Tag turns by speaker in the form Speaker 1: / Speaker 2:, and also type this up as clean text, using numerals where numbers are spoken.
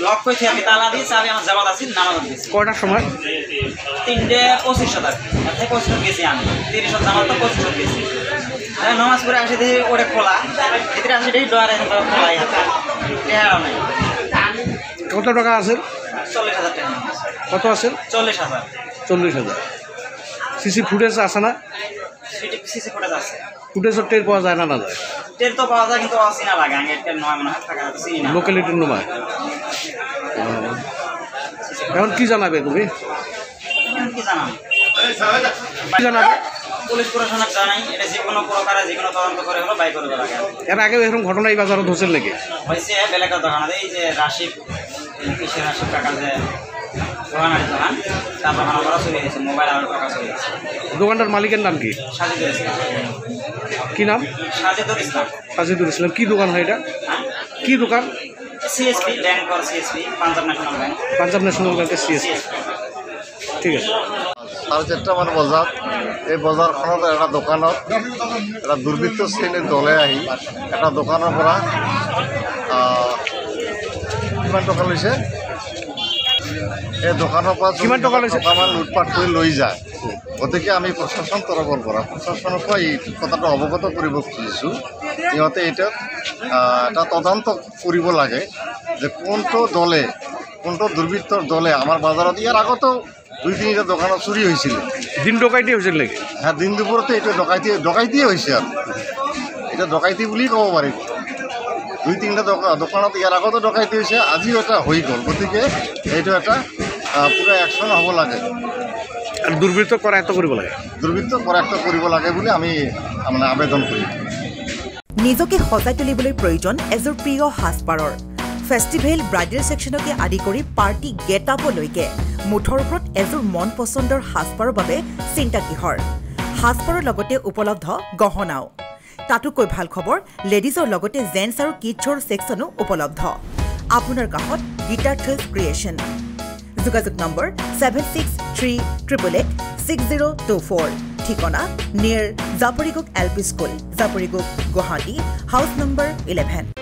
Speaker 1: লক কইছি আমি তালা দিয়েছি আমি আমার জামাত আছি নামাজ দিয়েছি
Speaker 2: কয়টার সময়
Speaker 1: 3:25 এতে 25 গেছি আমি 30 জামাত তো 25 গেছি নামাজ পড়ে আসে দেখি ওটা খোলা ভিতরে আসে দেখি ডয়ারে খোলাই আছে নাই
Speaker 2: কত টাকা আছে
Speaker 1: 40,000 টাকা
Speaker 2: কত আছে
Speaker 1: 40,000
Speaker 2: সিসি ফুটেজ আছে না
Speaker 1: সিসি ফুটেজ আছে
Speaker 2: ফুটেজের টের পাওয়া যায় না না যায়
Speaker 1: টের তো পাওয়া যায় কিন্তু অচিনা লাগে আগে টের নয় মনে হয় টাকা চিনি না
Speaker 2: লোকালিটির নয় এখন কি জানাবে তুমি
Speaker 1: কি জানাম
Speaker 2: কি জানাবে
Speaker 1: পুলিশ প্রশাসনক জানাই এটা যে কোনো প্রকারে যে কোনো তদন্ত করে হলো বাই করে লাগে
Speaker 2: এর আগে এরকম ঘটনা এই বাজারে ধরছেন নাকি
Speaker 1: হয়েছে বেলাকা দোকান এই যে রাশিদ কিসের রাশিদ টাকা যে দোকানের দোকান তার দোকান করা চলে গেছে মোবাইল আর টাকা চলে গেছে
Speaker 2: দোকানটার মালিকের নাম কি
Speaker 1: সাজিদুল ইসলাম
Speaker 2: কি নাম সাজিদুল ইসলাম কি দোকান হয় এটা কি দোকান
Speaker 1: সিএসপি ব্যাংক আর সিএসপি পাঞ্জাব ন্যাশনাল ব্যাংকের
Speaker 2: সিএসপি ঠিক আছে
Speaker 3: 4:30 মান বজাত এই বজাৰখনত এটা দোকানত এটা দুৰ্বৃত্ত শ্ৰেণীৰ দলে আহি এটা দোকানৰ পৰা কিমান টকা লৈছে এই দোকানৰ পৰা
Speaker 2: কিমান টকা লৈছে
Speaker 3: টকামান লুটপাট কৰি লৈ যায় গতিকে আমি প্ৰশাসন তৰফৰ পৰা প্ৰশাসনক এই কথাটো অৱগত কৰিব খুজিছোঁ সিহঁতে এটা তদন্ত কৰিব লাগে যে কোনটো দুৰ্বৃত্তৰ দলে আমাৰ বাজাৰত ইয়াৰ আগতেও 2-3টা দোকানত চুৰি হৈছিল
Speaker 2: দিন ডকাইতি হৈছিল নেকি
Speaker 3: হ্যাঁ দিন দুপুৰতে এইটো ডকাইতিয়ে হৈছে আৰু এটা ডকাইতি বুলি ক'ব পাৰি 2-3টা দোকানত ইয়াৰ আগতে ডকাইতি হৈছে আজিও এটা হৈ গ'ল গতিকে এইটো এটা পুৰা একশ্যন হ'ব লাগে
Speaker 2: আৰু দুৰ্বৃত্ত কৰায়ত্ব কৰিব লাগে
Speaker 3: বুলি আমি মানে আবেদন কৰিম
Speaker 4: নিজকে সজাই তুলিবলৈ প্ৰয়োজন এযোৰ প্ৰিয় সাজপাৰৰ ফেষ্টিভেল ব্ৰাইডেল সেকশনকে আদি কৰি পাৰ্টি গেট আপলৈকে মুঠৰ ওপৰত এযোৰ মন পছন্দৰ সাজপাৰৰ বাবে চিন্তা কিহৰ সাজপাৰৰ লগতে উপলব্ধ গহনাও তাতোকৈ ভাল খবৰ লেডিজৰ লগতে জেন্টছ আৰু কিডছৰ সেকশনো উপলব্ধ আপোনাৰ কাষত গিটাৰ থিলছ ক্ৰিয়েশ্যন যোগাযোগ নম্বৰ 7638886024 ঠিকনা near Japorigog LP school Japorigog Guwahati house number 11